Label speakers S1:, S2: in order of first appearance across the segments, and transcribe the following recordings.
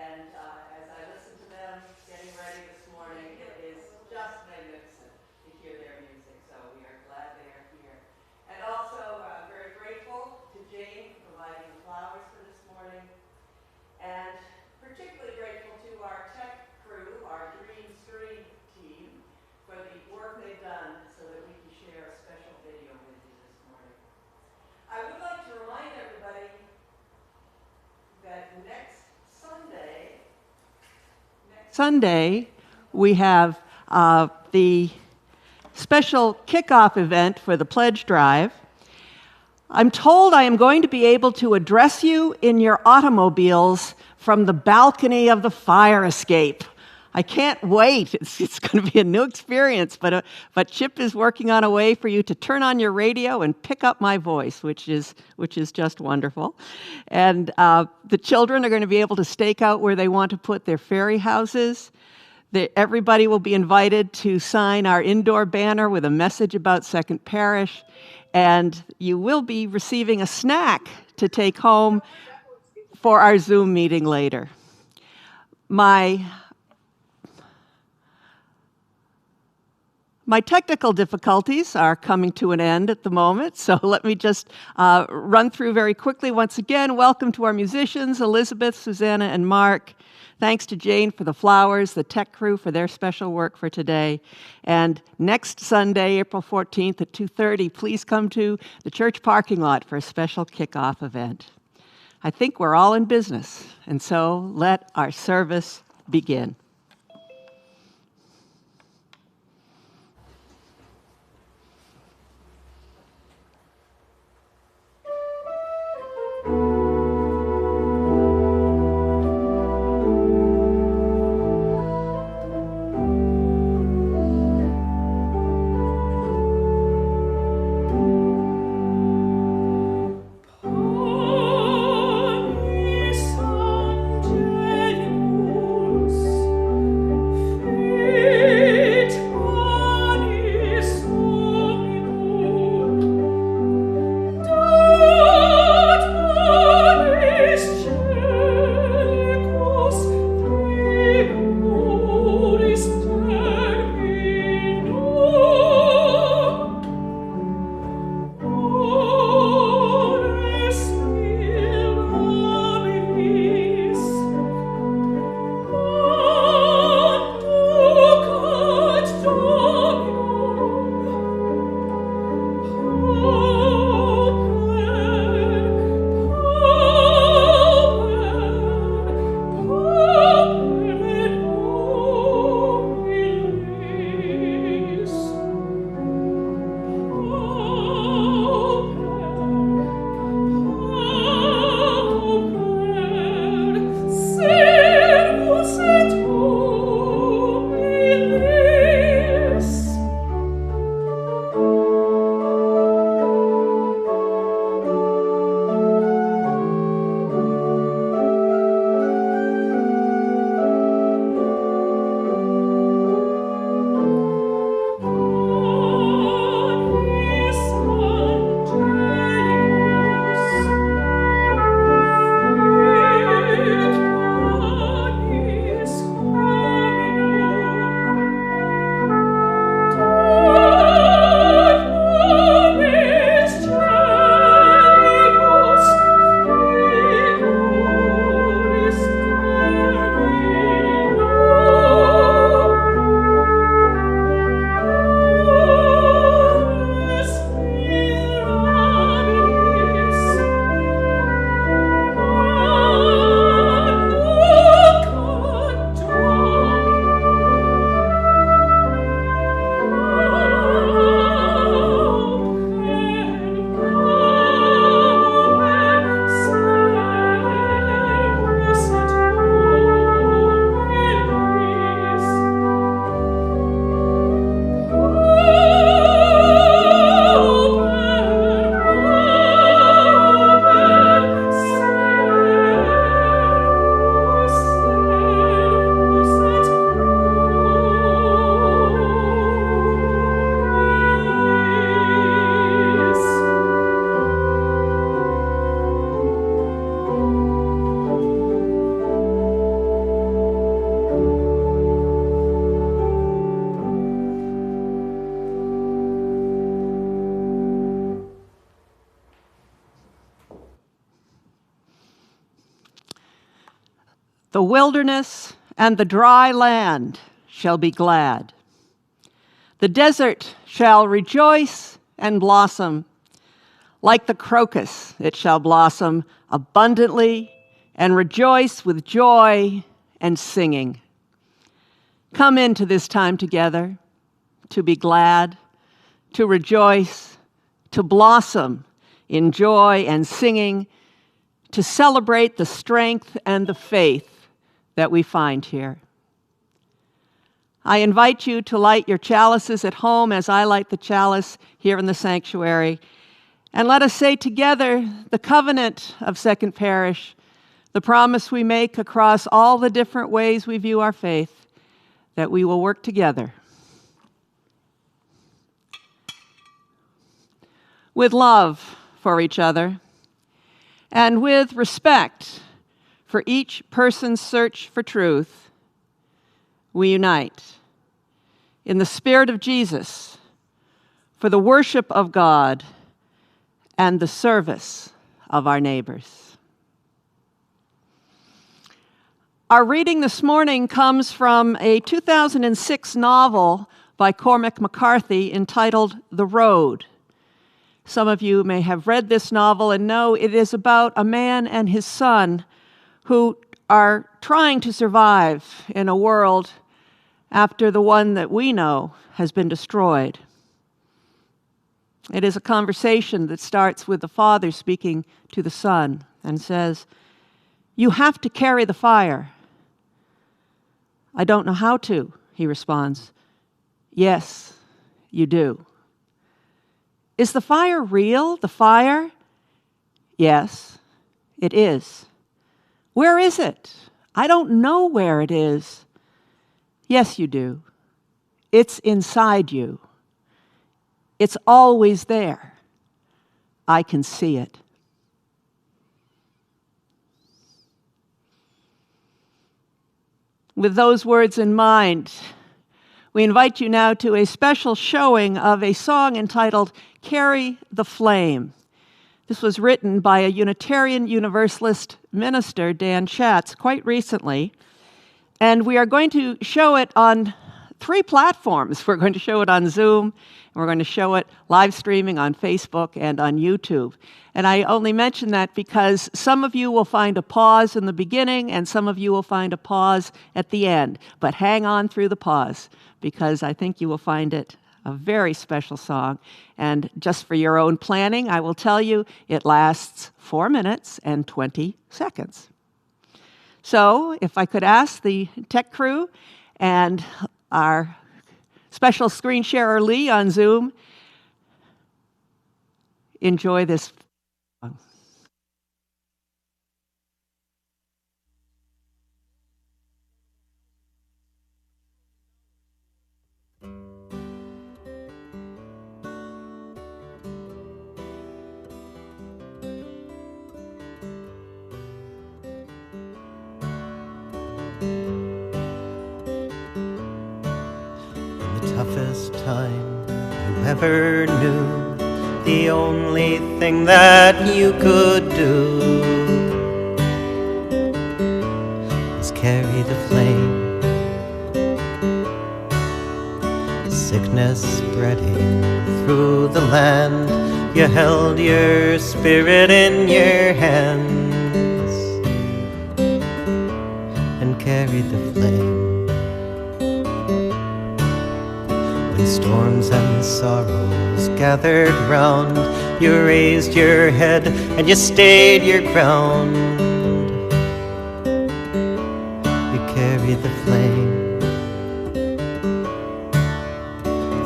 S1: And as I listen to them getting ready this morning, it is just magnificent to hear their music. So we are glad they are here. And also very grateful to Jane for providing the flowers for this morning. And particularly grateful to our tech crew, our Dream Screen team, for the work they've done so that we can share a special video with you this morning. I would like to remind everybody that next Sunday we have the special kickoff event for the pledge drive. I'm told I am going to be able to address you in your automobiles from the balcony of the fire escape. I can't wait. It's going to be a new experience, but Chip is working on a way for you to turn on your radio and pick up my voice, which is just wonderful. And the children are going to be able to stake out where they want to put their fairy houses. Everybody will be invited to sign our indoor banner with a message about Second Parish, and you will be receiving a snack to take home for our Zoom meeting later. My technical difficulties are coming to an end at the moment, so let me just run through very quickly. Once again, welcome to our musicians, Elizabeth, Susanna, and Mark. Thanks to Jane for the flowers, the tech crew for their special work for today. And next Sunday, April 14th at 2:30, please come to the church parking lot for a special kickoff event. I think we're all in business, and so let our service begin.
S2: Panis Angelus
S1: The wilderness and the dry land shall be glad. The desert shall rejoice and blossom. Like the crocus, it shall blossom abundantly and rejoice with joy and singing. Come into this time together to be glad, to rejoice, to blossom in joy and singing, to celebrate the strength and the faith that we find here. I invite you to light your chalices at home as I light the chalice here in the sanctuary. And let us say together the covenant of Second Parish, the promise we make across all the different ways we view our faith, that we will work together with love for each other and with respect for each person's search for truth. We unite in the spirit of Jesus for the worship of God and the service of our neighbors. Our reading this morning comes from a 2006 novel by Cormac McCarthy entitled The Road. Some of you may have read this novel and know it is about a man and his son who are trying to survive in a world after the one that we know has been destroyed. It is a conversation that starts with the father speaking to the son and says, "You have to carry the fire." "I don't know how to," he responds. "Yes, you do." "Is the fire real, the fire?" "Yes, it is." "Where is it?" "I don't know where it is." "Yes, you do. It's inside you. It's always there. I can see it." With those words in mind, we invite you now to a special showing of a song entitled "Carry the Flame." This was written by a Unitarian Universalist minister, Dan Schatz, quite recently, and we are going to show it on 3 platforms. We're going to show it on Zoom, and we're going to show it live streaming on Facebook and on YouTube. And I only mention that because some of you will find a pause in the beginning, and some of you will find a pause at the end. But hang on through the pause, because I think you will find it a very special song. And just for your own planning, I will tell you it lasts 4 minutes and 20 seconds. So if I could ask the tech crew and our special screen sharer Lee on Zoom, enjoy this song.
S2: Toughest time you ever knew, the only thing that you could do was carry the flame. Sickness spreading through the land, you held your spirit in your hands and carried the flame. When storms and sorrows gathered round, you raised your head and you stayed your ground. You carried the flame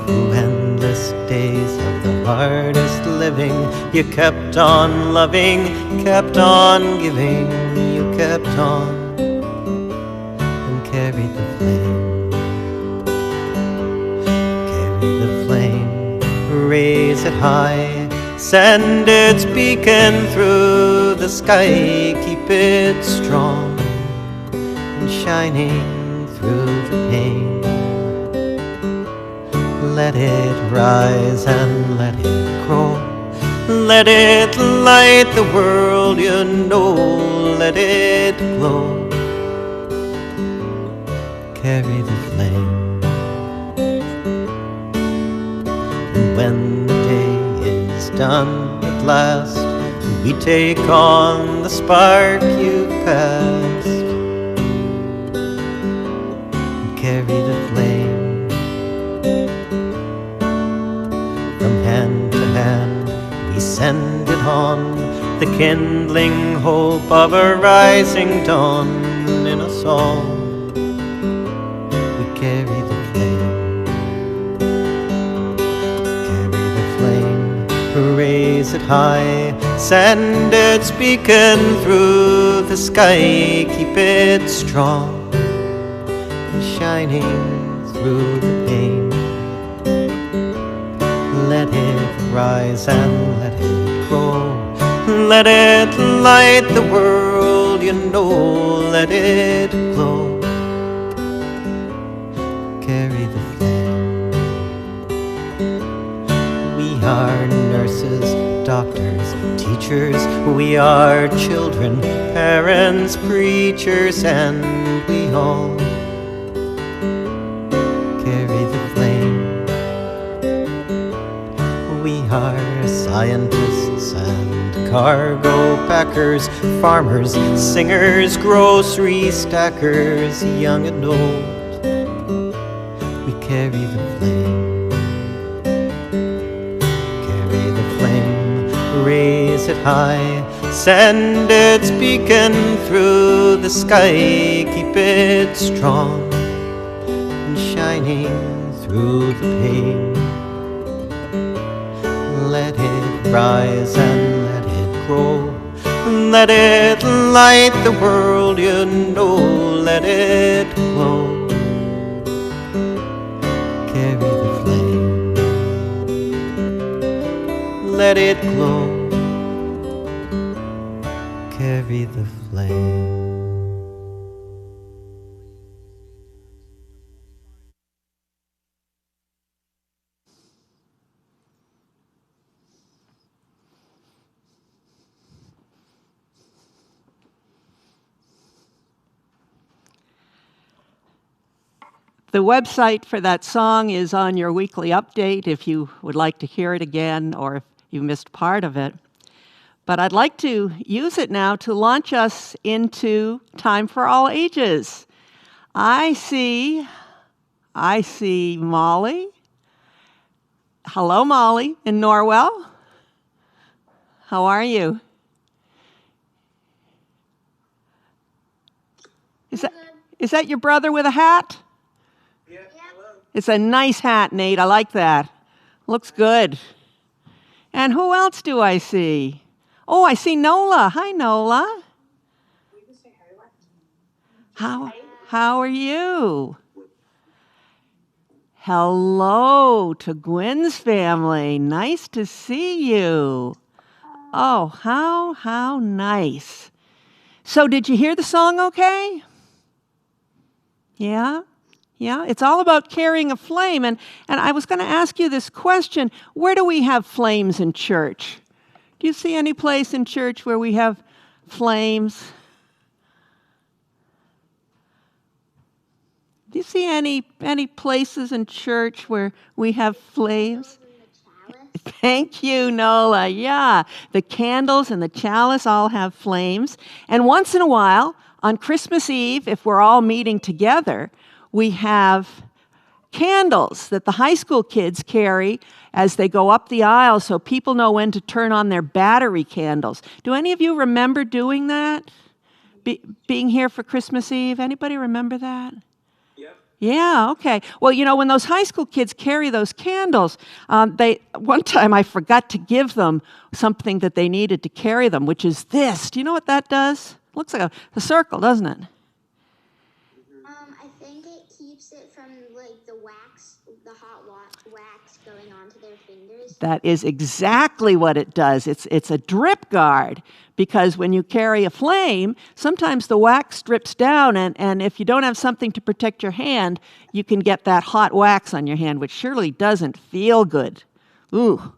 S2: through endless days of the hardest living. You kept on loving, kept on giving. You kept on and carried the flame. Raise it high, send its beacon through the sky, keep it strong and shining through the pain. Let it rise and let it grow, let it light the world you know, let it glow carry the flame. And when the day is done at last, we take on the spark you passed and carry the flame. From hand to hand we send it on, the kindling hope of a rising dawn. In a song we carry the flame, carry the flame, raise it high, send its beacon through the sky, keep it strong and shining through the pain. Let it rise and let it grow, let it light the world, you know, let it glow. Carry the flame. We are nurses, doctors, teachers, we are children, parents, preachers, and we all carry the flame. We are scientists and cargo packers, farmers, singers, grocery stackers, young and old. We carry the flame, carry the flame, raise it high, send its beacon through the sky, keep it strong and shining through the pain. Let it rise and let it grow, let it light the world, you know, let it glow. Carry the flame, let it glow, carry the flame.
S1: The website for that song is on your weekly update if you would like to hear it again or if you missed part of it. But I'd like to use it now to launch us into Time for All Ages. I see Molly. Hello, Molly, in Norwell. How are you? Is that your brother with a hat?
S2: Yeah.
S1: It's a nice hat, Nate. I like that. Looks good. And who else do I see? Oh, I see Nola. Hi, Nola. How are you? Hello to Gwen's family. Nice to see you. Oh, how nice. So did you hear the song okay? Yeah? Yeah, it's all about carrying a flame. And I was going to ask you this question. Where do we have flames in church? Do you see any place in church where we have flames? Do you see any places in church where we have flames? Thank you, Nola. Yeah, the candles and the chalice all have flames. And once in a while, on Christmas Eve, if we're all meeting together, we have candles that the high school kids carry as they go up the aisle so people know when to turn on their battery candles. Do any of you remember doing that? Being here for Christmas Eve? Anybody remember that? Yeah, okay. Well, you know, when those high school kids carry those candles, one time I forgot to give them something that they needed to carry them, which is this. Do you know what that does? Looks like a circle, doesn't it?
S3: I think it keeps it from like the hot wax going onto their fingers.
S1: That is exactly what it does. It's a drip guard, because when you carry a flame, sometimes the wax drips down, and if you don't have something to protect your hand, you can get that hot wax on your hand, which surely doesn't feel good. Ooh,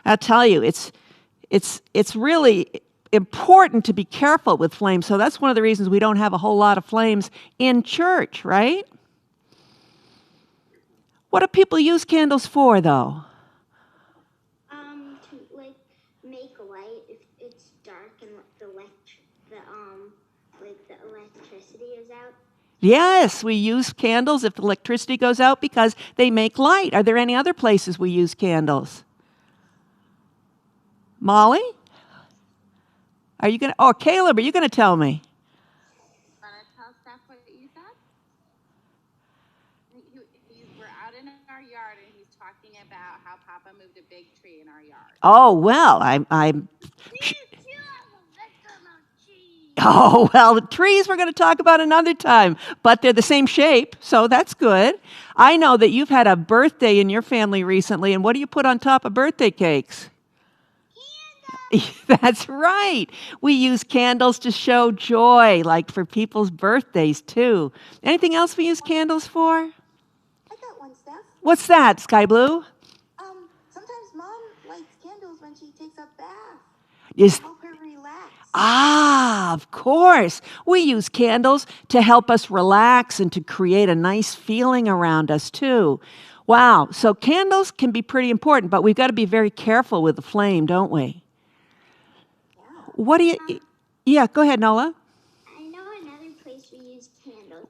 S1: I'll tell you, it's really important to be careful with flames. So that's one of the reasons we don't have a whole lot of flames in church, right? What do people use candles for, though?
S3: To like make light if it's dark and the electricity is out.
S1: Yes, we use candles if the electricity goes out because they make light. Are there any other places we use candles? Molly? Are you going to, or Caleb, are you going to tell me?
S4: Want to tell Steph what you said? We're out in our yard and he's talking about how Papa moved a big tree in our yard.
S1: Oh, well, I'm Oh, well, the trees we're going to talk about another time, but they're the same shape, so that's good. I know that you've had a birthday in your family recently, and what do you put on top of birthday cakes? That's right. We use candles to show joy, like for people's birthdays, too. Anything else we use candles for?
S5: I got one, Steph.
S1: What's that, Sky Blue?
S5: Sometimes Mom lights candles when she takes a bath.
S1: Is
S5: Help her relax.
S1: of course. We use candles to help us relax and to create a nice feeling around us, too. Wow, so candles can be pretty important, but we've got to be very careful with the flame, don't we? What do you... Yeah, go ahead, Nola.
S3: I know another place we use candles.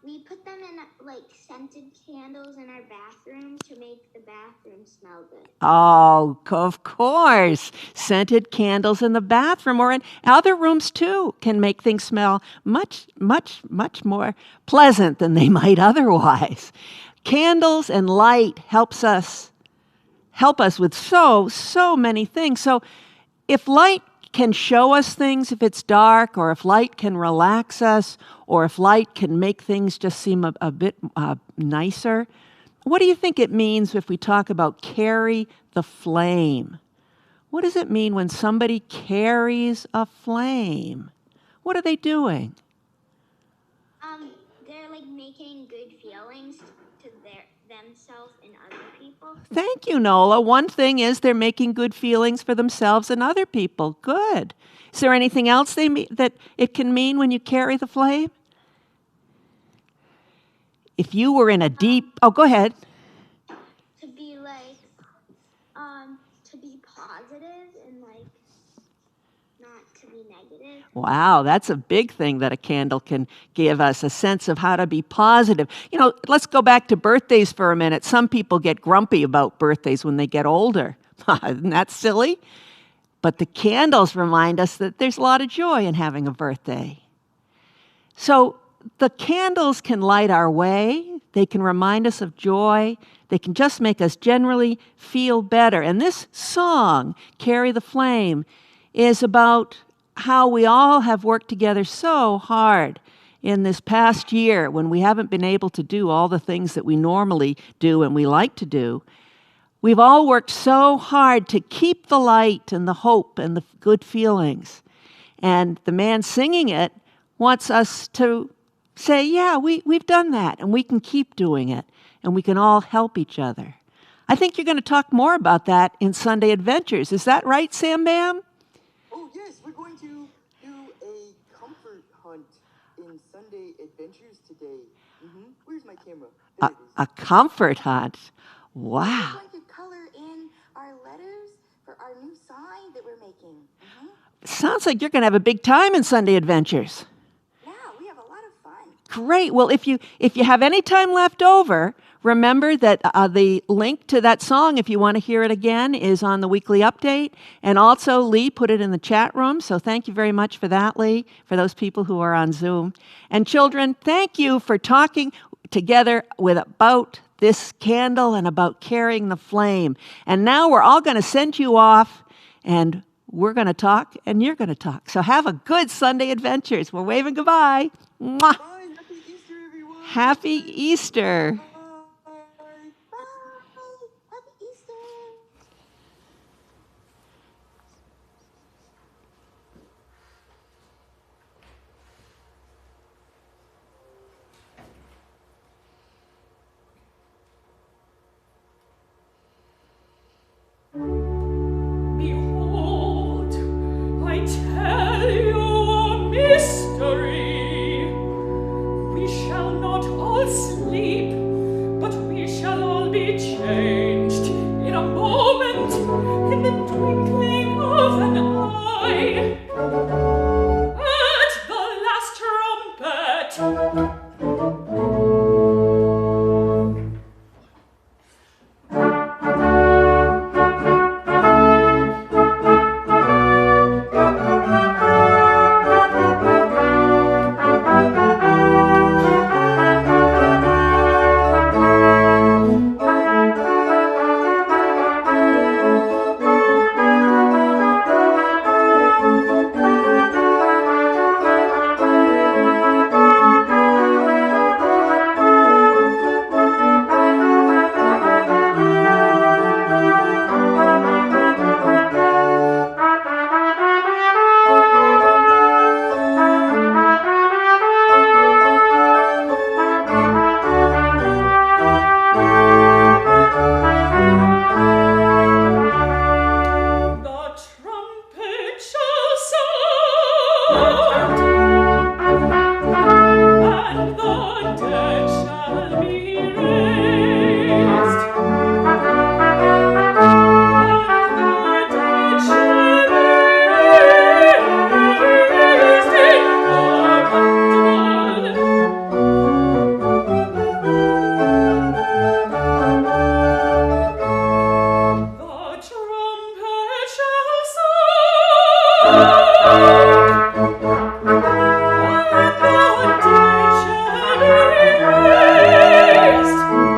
S3: We put them in like scented candles in our bathroom to make the bathroom smell good.
S1: Oh, of course. Scented candles in the bathroom or in other rooms, too, can make things smell much, much, much more pleasant than they might otherwise. Candles and light help us with so many things. So if light can show us things if it's dark, or if light can relax us, or if light can make things just seem a bit nicer, what do you think it means if we talk about carry the flame? What does it mean when somebody carries a flame? What are they doing?
S3: They're like making good feelings to themselves and other people.
S1: Thank you, Nola. One thing is they're making good feelings for themselves and other people. Good. Is there anything else that it can mean when you carry the flame? If you were in a deep... Oh, go ahead.
S3: To be like, to be positive and like not to be negative.
S1: Wow, that's a big thing that a candle can give us, a sense of how to be positive. You know, let's go back to birthdays for a minute. Some people get grumpy about birthdays when they get older. Isn't that silly? But the candles remind us that there's a lot of joy in having a birthday. So the candles can light our way. They can remind us of joy. They can just make us generally feel better. And this song, Carry the Flame, is about how we all have worked together so hard in this past year when we haven't been able to do all the things that we normally do and we like to do. We've all worked so hard to keep the light and the hope and the good feelings. And the man singing it wants us to say, yeah, we've done that, and we can keep doing it, and we can all help each other. I think you're going to talk more about that in Sunday Adventures. Is that right, Sam Bam?
S6: Oh, yes, we're going to do a comfort hunt in Sunday Adventures today. Where's my camera? There it is.
S1: A comfort hunt. Wow.
S5: We're going to color in our letters for our new sign that we're making.
S1: Sounds like you're going to have a big time in Sunday Adventures.
S5: Yeah, we have a lot of fun.
S1: Great. Well, if you have any time left over, remember that the link to that song, if you want to hear it again, is on the weekly update. And also, Lee put it in the chat room. So thank you very much for that, Lee, for those people who are on Zoom. And children, thank you for talking together about this candle and about carrying the flame. And now we're all going to send you off, and we're going to talk, and you're going to talk. So have a good Sunday Adventures. We're waving goodbye. Mwah.
S6: Bye, happy Easter, everyone.
S1: Happy Easter.
S5: Bye. Happy Easter.
S7: Behold, I tell you a mystery. We shall not all sleep, twinkling of an eye. At the last trumpet, the trumpet shall sound, and the dead shall be raised. And the dead shall be raised incorruptible. The trumpet shall sound, and the dead shall be raised.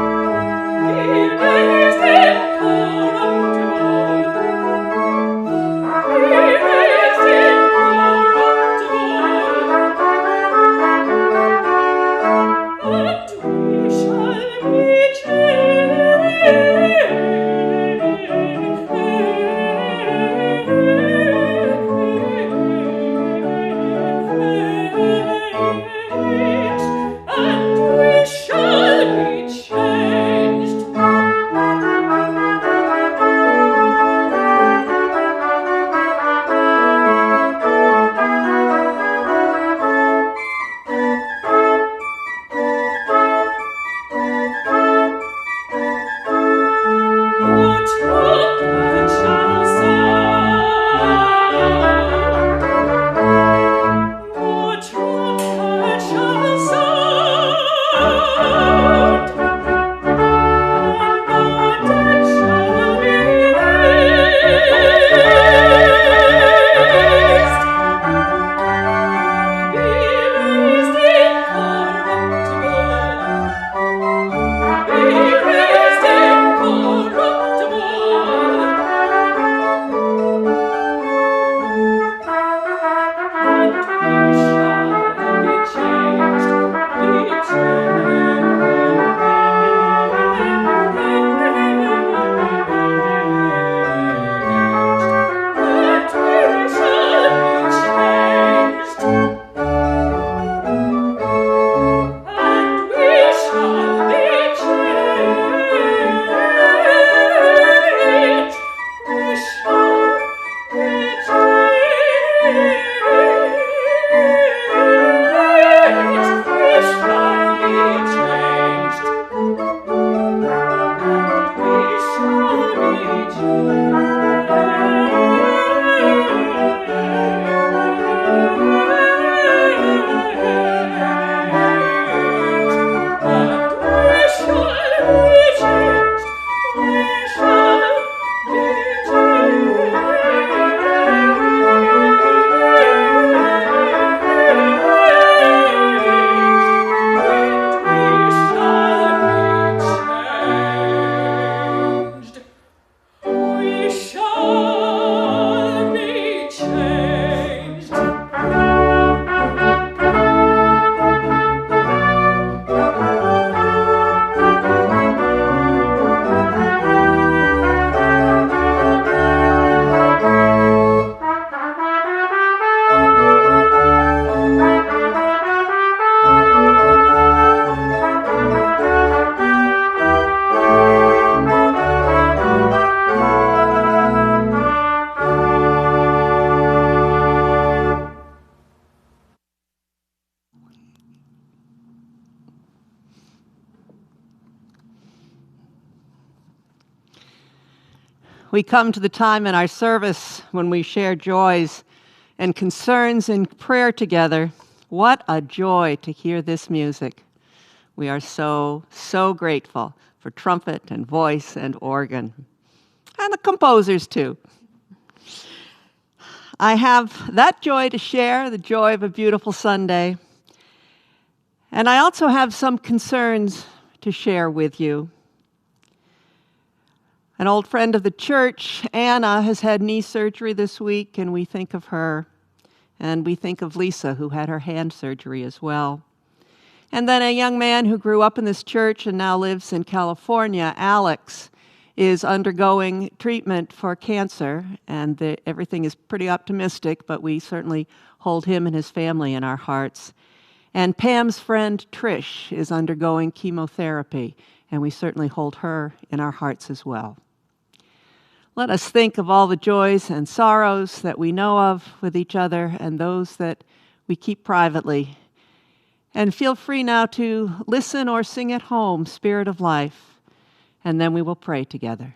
S1: we come to the time in our service when we share joys and concerns in prayer together. What a joy to hear this music. We are so, so grateful for trumpet and voice and organ, and the composers too. I have that joy to share, the joy of a beautiful Sunday. And I also have some concerns to share with you. An old friend of the church, Anna, has had knee surgery this week, and we think of her. And we think of Lisa, who had her hand surgery as well. And then a young man who grew up in this church and now lives in California, Alex, is undergoing treatment for cancer, and everything is pretty optimistic, but we certainly hold him and his family in our hearts. And Pam's friend, Trish, is undergoing chemotherapy, and we certainly hold her in our hearts as well. Let us think of all the joys and sorrows that we know of with each other and those that we keep privately. And feel free now to listen or sing at home, Spirit of Life, and then we will pray together.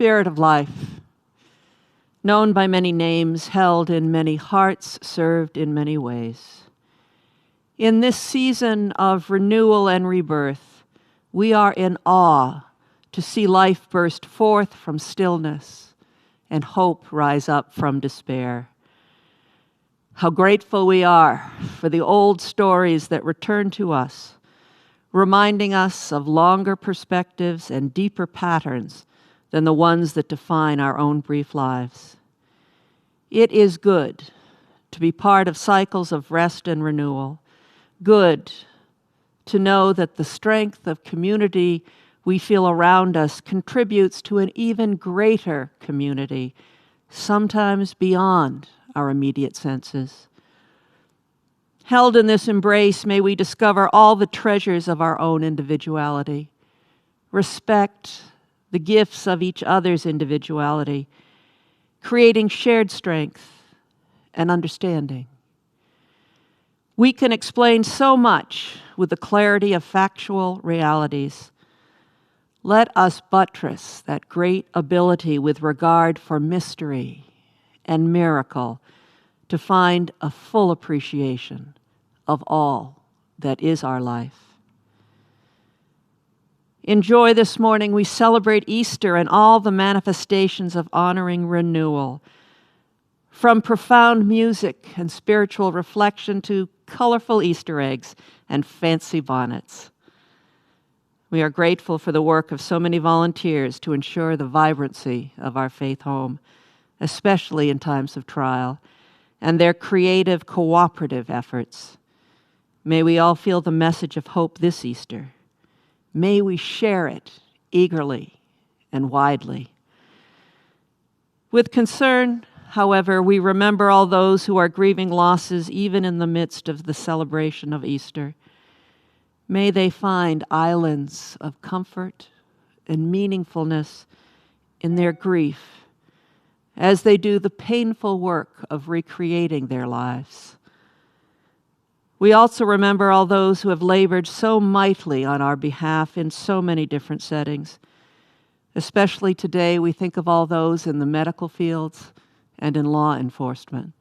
S1: Spirit of Life, known by many names, held in many hearts, served in many ways. In this season of renewal and rebirth, we are in awe to see life burst forth from stillness and hope rise up from despair. How grateful we are for the old stories that return to us, reminding us of longer perspectives and deeper patterns than the ones that define our own brief lives. It is good to be part of cycles of rest and renewal, good to know that the strength of community we feel around us contributes to an even greater community, sometimes beyond our immediate senses. Held in this embrace, may we discover all the treasures of our own individuality, respect the gifts of each other's individuality, creating shared strength and understanding. We can explain so much with the clarity of factual realities. Let us buttress that great ability with regard for mystery and miracle to find a full appreciation of all that is our life. In joy this morning, we celebrate Easter and all the manifestations of honoring renewal, from profound music and spiritual reflection to colorful Easter eggs and fancy bonnets. We are grateful for the work of so many volunteers to ensure the vibrancy of our faith home, especially in times of trial, and their creative, cooperative efforts. May we all feel the message of hope this Easter. May we share it eagerly and widely. With concern, however, we remember all those who are grieving losses even in the midst of the celebration of Easter. May they find islands of comfort and meaningfulness in their grief as they do the painful work of recreating their lives. We also remember all those who have labored so mightily on our behalf in so many different settings. Especially today, we think of all those in the medical fields and in law enforcement.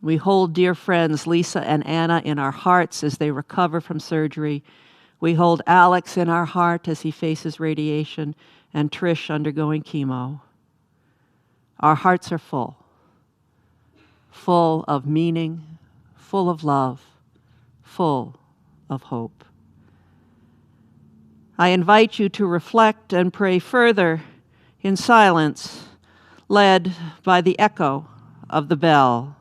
S1: We hold dear friends Lisa and Anna in our hearts as they recover from surgery. We hold Alex in our heart as he faces radiation, and Trish undergoing chemo. Our hearts are full of meaning, full of love, full of hope. I invite you to reflect and pray further in silence, led by the echo of the bell.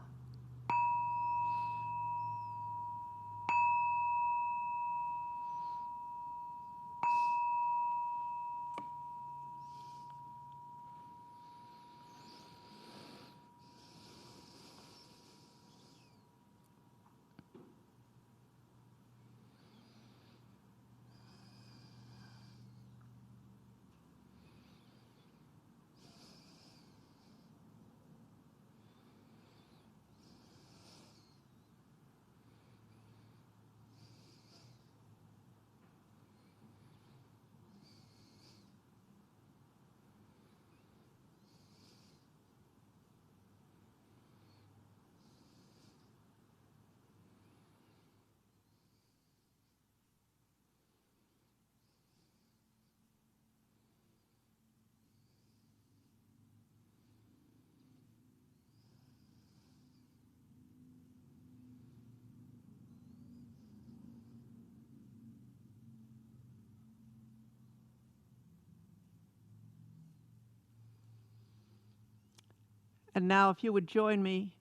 S1: And now, if you would join me,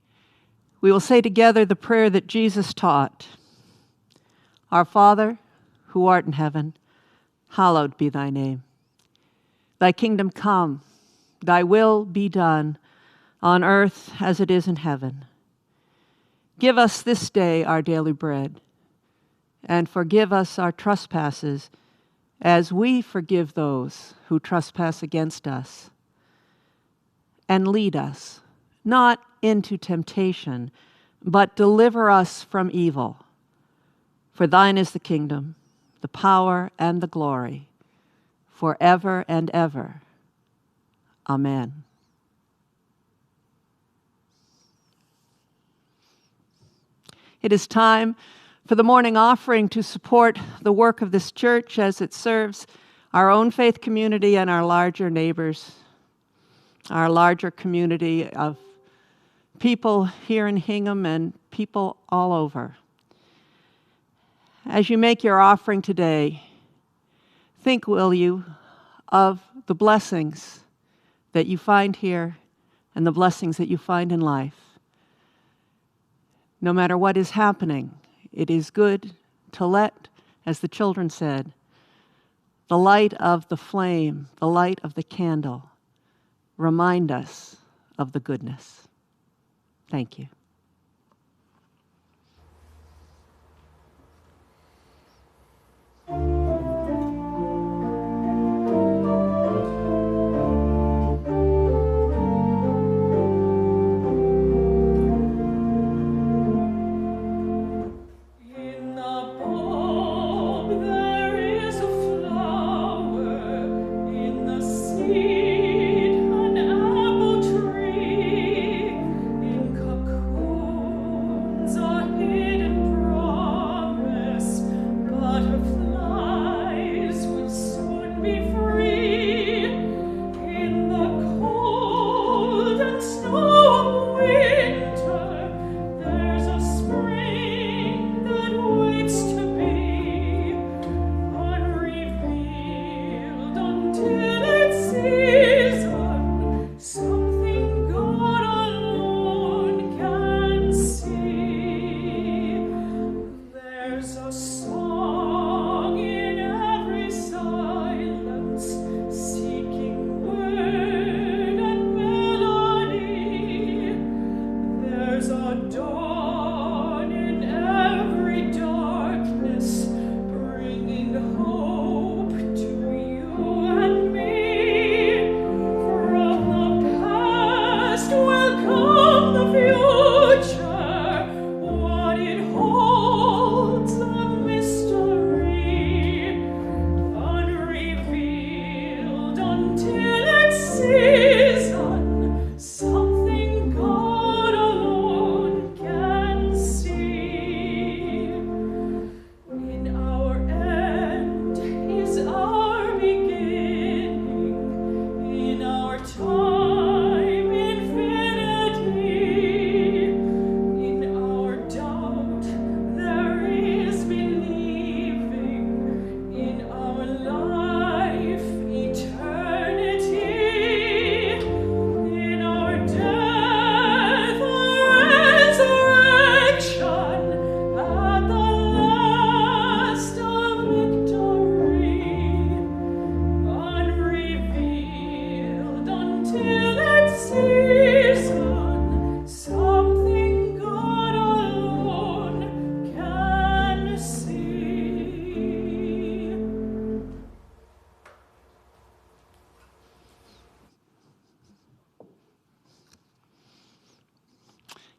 S1: we will say together the prayer that Jesus taught. Our Father, who art in heaven, hallowed be thy name. Thy kingdom come, thy will be done, on earth as it is in heaven. Give us this day our daily bread, and forgive us our trespasses, as we forgive those who trespass against us. And lead us not into temptation, but deliver us from evil. For thine is the kingdom, the power, and the glory, forever and ever. Amen. It is time for the morning offering to support the work of this church as it serves our own faith community and our larger neighbors, our larger community of people here in Hingham and people all over. As you make your offering today, think, will you, of the blessings that you find here and the blessings that you find in life. No matter what is happening, it is good to let, as the children said, the light of the flame, the light of the candle, remind us of the goodness. Thank you.
S7: In the bulb there is a flower, in the seed an apple tree, in cocoon time infinity. In our doubt there is believing. In our life eternity. In our death a resurrection. At the last a victory. Unrevealed until its season, something God alone can see.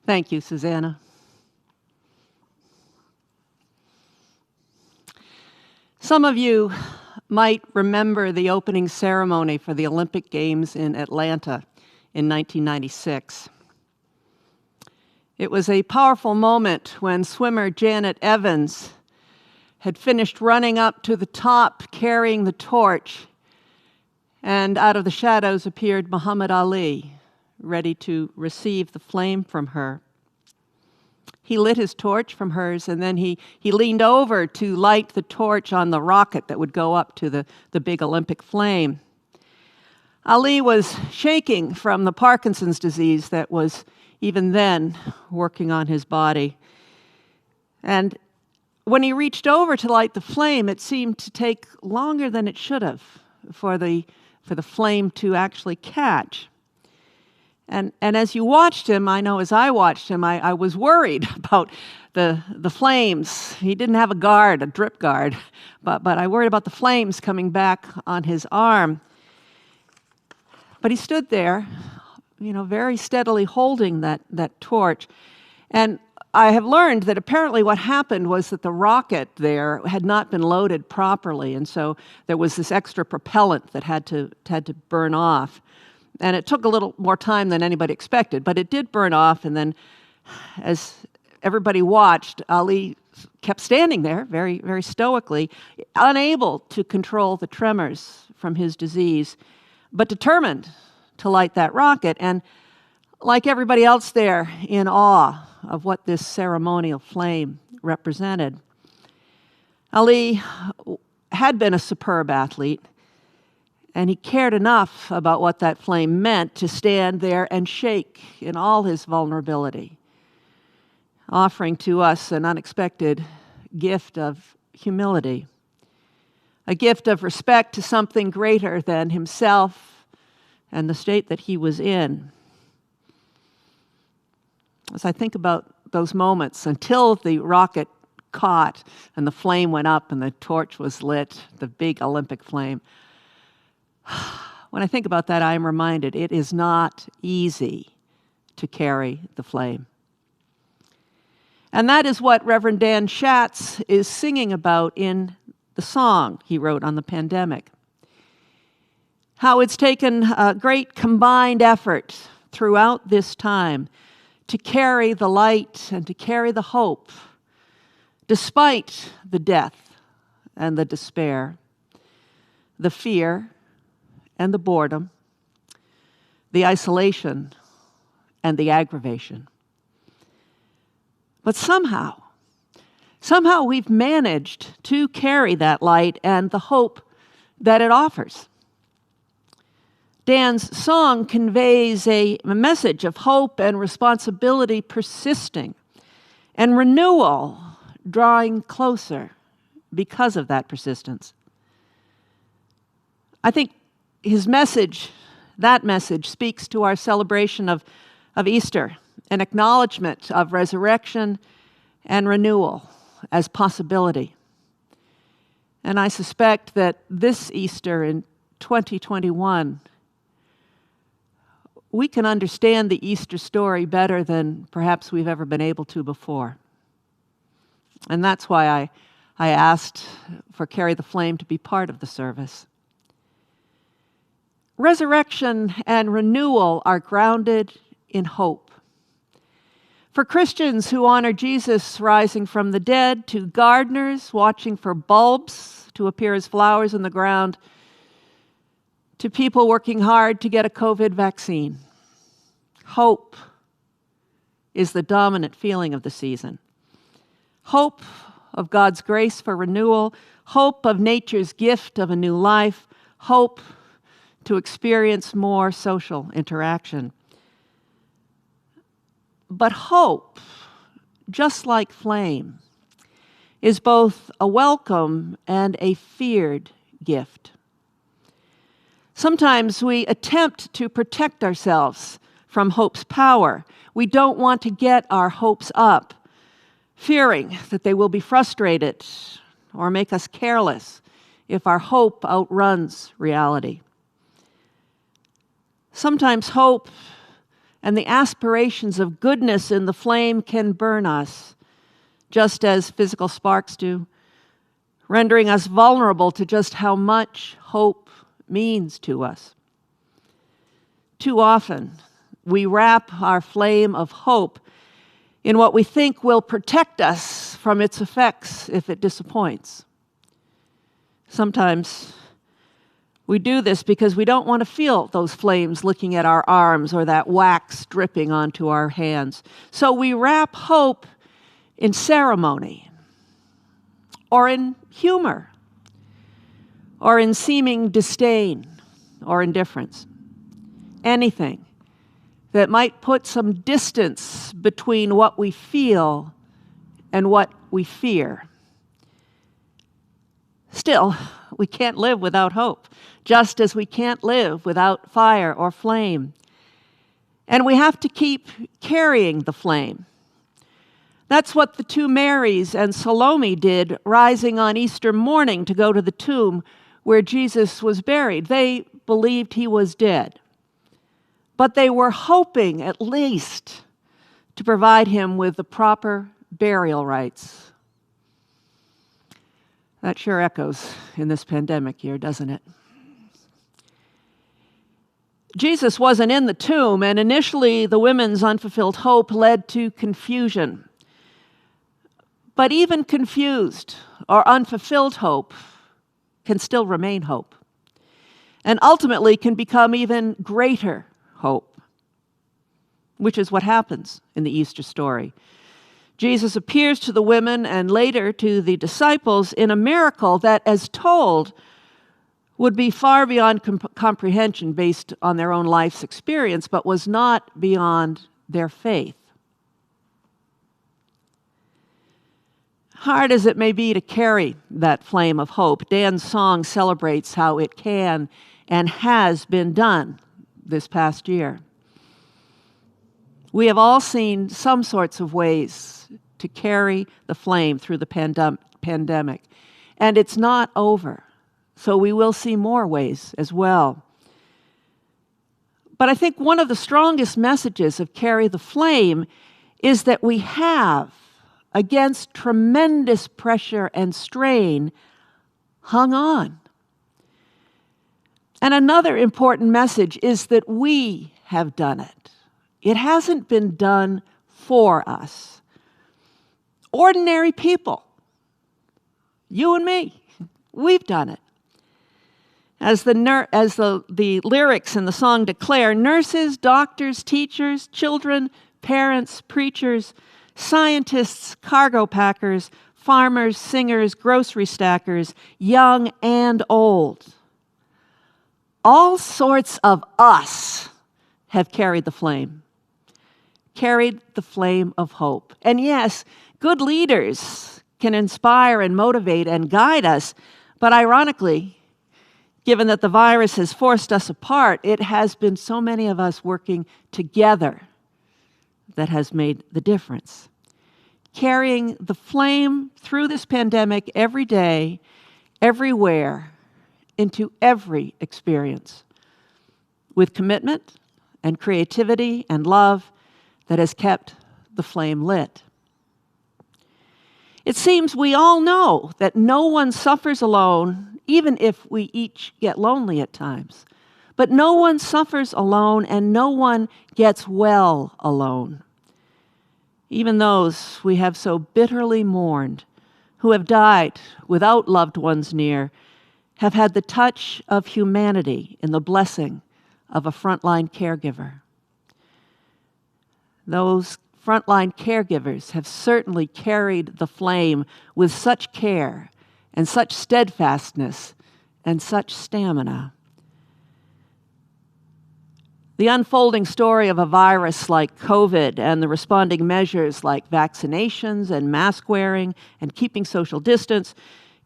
S1: Thank you, Susanna. Some of you might remember the opening ceremony for the Olympic Games in Atlanta in 1996. It was a powerful moment when swimmer Janet Evans had finished running up to the top carrying the torch, and out of the shadows appeared Muhammad Ali, ready to receive the flame from her. He lit his torch from hers, and then he leaned over to light the torch on the rocket that would go up to the big Olympic flame. Ali was shaking from the Parkinson's disease that was even then working on his body. And when he reached over to light the flame, it seemed to take longer than it should have for the flame to actually catch. And as you watched him, I know as I watched him, I was worried about the flames. He didn't have a guard, a drip guard, but I worried about the flames coming back on his arm. But he stood there, very steadily holding that torch. And I have learned that apparently what happened was that the rocket there had not been loaded properly, and so there was this extra propellant that had to burn off. And it took a little more time than anybody expected, but it did burn off. And then as everybody watched, Ali kept standing there very, very stoically, unable to control the tremors from his disease, but determined to light that rocket. And like everybody else there, in awe of what this ceremonial flame represented. Ali had been a superb athlete, and he cared enough about what that flame meant to stand there and shake in all his vulnerability, offering to us an unexpected gift of humility, a gift of respect to something greater than himself and the state that he was in. As I think about those moments until the rocket caught and the flame went up and the torch was lit, the big Olympic flame, when I think about that, I am reminded it is not easy to carry the flame. And that is what Reverend Dan Schatz is singing about in the song he wrote on the pandemic. How it's taken a great combined effort throughout this time to carry the light and to carry the hope, despite the death and the despair, the fear and the boredom, the isolation and the aggravation. But somehow we've managed to carry that light and the hope that it offers. Dan's song conveys a message of hope and responsibility persisting, and renewal drawing closer because of that persistence. I think his message, that message, speaks to our celebration of Easter, an acknowledgement of resurrection and renewal as possibility. And I suspect that this Easter in 2021, we can understand the Easter story better than perhaps we've ever been able to before. And that's why I asked for Carry the Flame to be part of the service. Resurrection and renewal are grounded in hope. For Christians who honor Jesus rising from the dead, to gardeners watching for bulbs to appear as flowers in the ground, to people working hard to get a COVID vaccine. Hope is the dominant feeling of the season. Hope of God's grace for renewal, hope of nature's gift of a new life, hope to experience more social interaction. But hope, just like flame, is both a welcome and a feared gift. Sometimes we attempt to protect ourselves from hope's power. We don't want to get our hopes up, fearing that they will be frustrated or make us careless if our hope outruns reality. Sometimes hope and the aspirations of goodness in the flame can burn us, just as physical sparks do, rendering us vulnerable to just how much hope means to us. Too often, we wrap our flame of hope in what we think will protect us from its effects if it disappoints. Sometimes we do this because we don't want to feel those flames licking at our arms or that wax dripping onto our hands. So we wrap hope in ceremony, or in humor, or in seeming disdain or indifference. Anything that might put some distance between what we feel and what we fear. Still, we can't live without hope, just as we can't live without fire or flame. And we have to keep carrying the flame. That's what the two Marys and Salome did, rising on Easter morning to go to the tomb where Jesus was buried. They believed he was dead, but they were hoping at least to provide him with the proper burial rites. That sure echoes in this pandemic year, doesn't it? Jesus wasn't in the tomb, and initially the women's unfulfilled hope led to confusion. But even confused or unfulfilled hope can still remain hope, and ultimately can become even greater hope, which is what happens in the Easter story. Jesus appears to the women and later to the disciples in a miracle that, as told, would be far beyond comprehension based on their own life's experience, but was not beyond their faith. Hard as it may be to carry that flame of hope, Dan's song celebrates how it can and has been done this past year. We have all seen some sorts of ways to carry the flame through the pandemic, and it's not over, so we will see more ways as well. But I think one of the strongest messages of Carry the Flame is that we have, against tremendous pressure and strain, hung on. And another important message is that we have done it. It hasn't been done for us. Ordinary people, you and me, we've done it. As the lyrics in the song declare, nurses, doctors, teachers, children, parents, preachers, scientists, cargo packers, farmers, singers, grocery stackers, young and old. All sorts of us have carried the flame of hope. And yes, good leaders can inspire and motivate and guide us, but ironically, given that the virus has forced us apart, it has been so many of us working together that has made the difference. Carrying the flame through this pandemic every day, everywhere, into every experience, with commitment and creativity and love that has kept the flame lit. It seems we all know that no one suffers alone, even if we each get lonely at times. But no one suffers alone, and no one gets well alone. Even those we have so bitterly mourned, who have died without loved ones near, have had the touch of humanity in the blessing of a frontline caregiver. Those frontline caregivers have certainly carried the flame with such care and such steadfastness and such stamina. The unfolding story of a virus like COVID and the responding measures like vaccinations and mask wearing and keeping social distance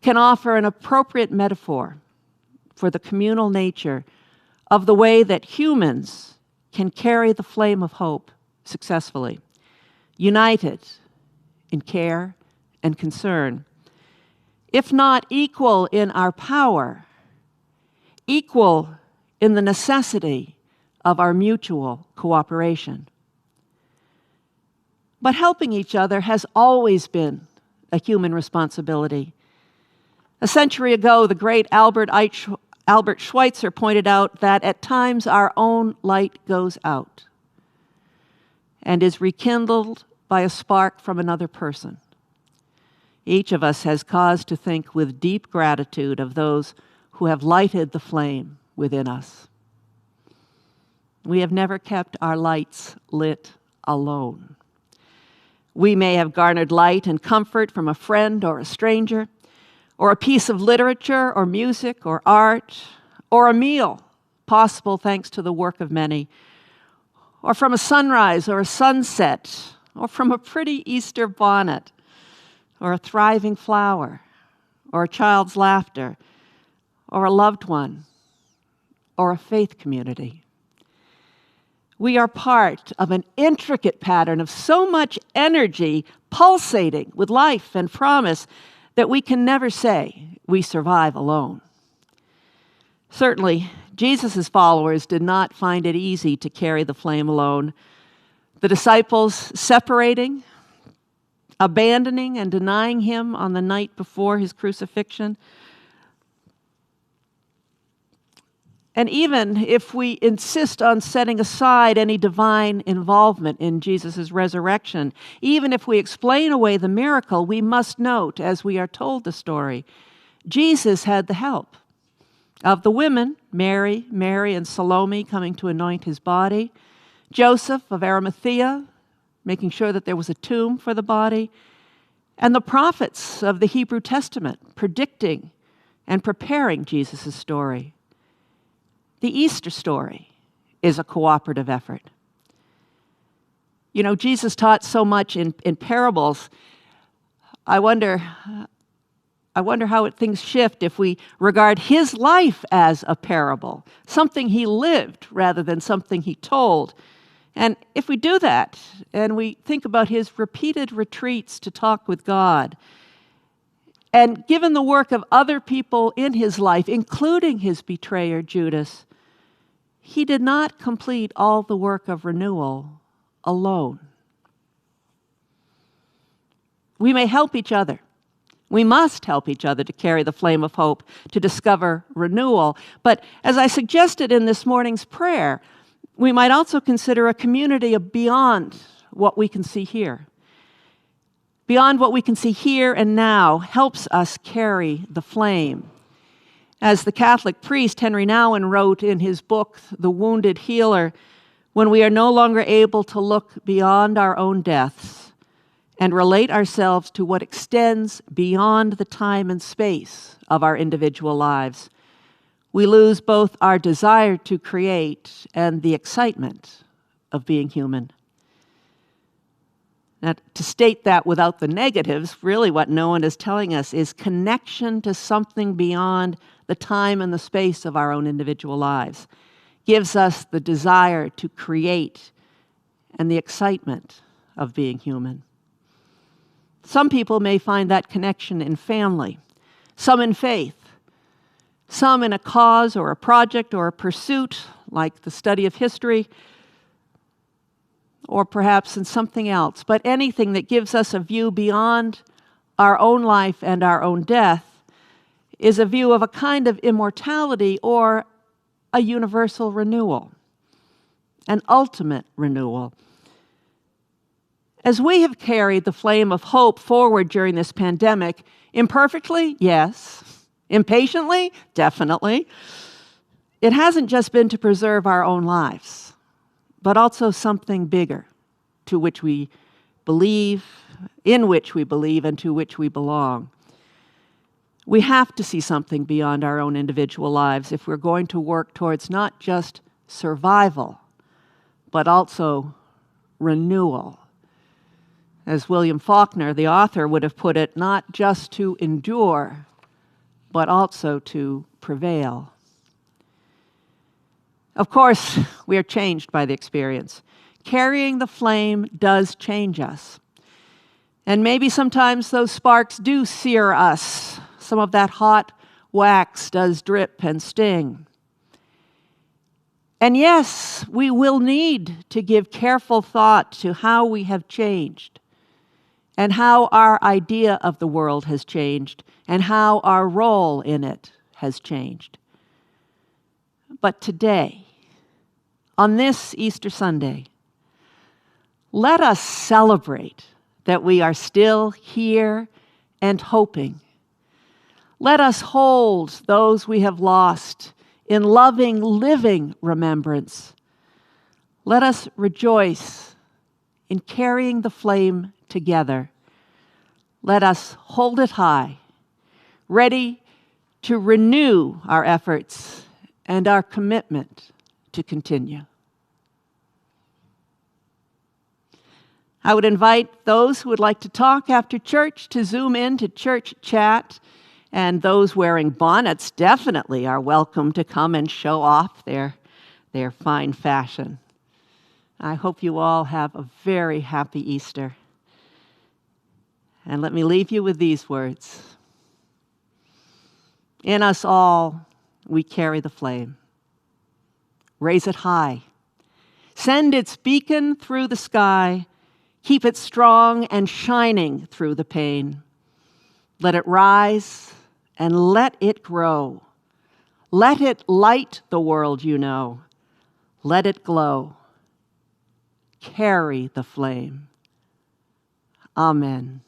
S1: can offer an appropriate metaphor for the communal nature of the way that humans can carry the flame of hope successfully, united in care and concern, if not equal in our power, equal in the necessity of our mutual cooperation. But helping each other has always been a human responsibility. A century ago, the great Albert Schweitzer pointed out that at times our own light goes out and is rekindled by a spark from another person. Each of us has cause to think with deep gratitude of those who have lighted the flame within us. We have never kept our lights lit alone. We may have garnered light and comfort from a friend or a stranger, or a piece of literature or music or art, or a meal, possible thanks to the work of many, or from a sunrise or a sunset, or from a pretty Easter bonnet, or a thriving flower, or a child's laughter, or a loved one, or a faith community. We are part of an intricate pattern of so much energy pulsating with life and promise that we can never say we survive alone. Certainly, Jesus' followers did not find it easy to carry the flame alone. The disciples separating, abandoning, and denying him on the night before his crucifixion. And even if we insist on setting aside any divine involvement in Jesus' resurrection, even if we explain away the miracle, we must note, as we are told the story, Jesus had the help of the women, Mary, and Salome, coming to anoint his body, Joseph of Arimathea, making sure that there was a tomb for the body, and the prophets of the Hebrew Testament, predicting and preparing Jesus' story. The Easter story is a cooperative effort. You know, Jesus taught so much in parables. I wonder how things shift if we regard his life as a parable, something he lived rather than something he told. And if we do that, and we think about his repeated retreats to talk with God, and given the work of other people in his life, including his betrayer, Judas, he did not complete all the work of renewal alone. We may help each other. We must help each other to carry the flame of hope, to discover renewal. But as I suggested in this morning's prayer, we might also consider a community beyond what we can see here. Beyond what we can see here and now helps us carry the flame. As the Catholic priest Henry Nouwen wrote in his book, The Wounded Healer, when we are no longer able to look beyond our own deaths and relate ourselves to what extends beyond the time and space of our individual lives, we lose both our desire to create and the excitement of being human. Now, to state that without the negatives, really what Nouwen is telling us is connection to something beyond the time and the space of our own individual lives gives us the desire to create and the excitement of being human. Some people may find that connection in family, some in faith, some in a cause or a project or a pursuit like the study of history, or perhaps in something else, but anything that gives us a view beyond our own life and our own death is a view of a kind of immortality or a universal renewal, an ultimate renewal. As we have carried the flame of hope forward during this pandemic, imperfectly, yes, Impatiently? Definitely. It hasn't just been to preserve our own lives, but also something bigger to which we believe, in which we believe, and to which we belong. We have to see something beyond our own individual lives if we're going to work towards not just survival, but also renewal. As William Faulkner, the author, would have put it, not just to endure, but also to prevail. Of course, we are changed by the experience. Carrying the flame does change us. And maybe sometimes those sparks do sear us. Some of that hot wax does drip and sting. And yes, we will need to give careful thought to how we have changed, and how our idea of the world has changed, and how our role in it has changed. But today, on this Easter Sunday, let us celebrate that we are still here and hoping. Let us hold those we have lost in loving, living remembrance. Let us rejoice in carrying the flame together. Let us hold it high, ready to renew our efforts and our commitment to continue. I would invite those who would like to talk after church to Zoom in to church chat, and those wearing bonnets definitely are welcome to come and show off their fine fashion. I hope you all have a very happy Easter. And let me leave you with these words. In us all, we carry the flame. Raise it high. Send its beacon through the sky. Keep it strong and shining through the pain. Let it rise and let it grow. Let it light the world you know. Let it glow. Carry the flame. Amen.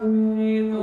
S7: May the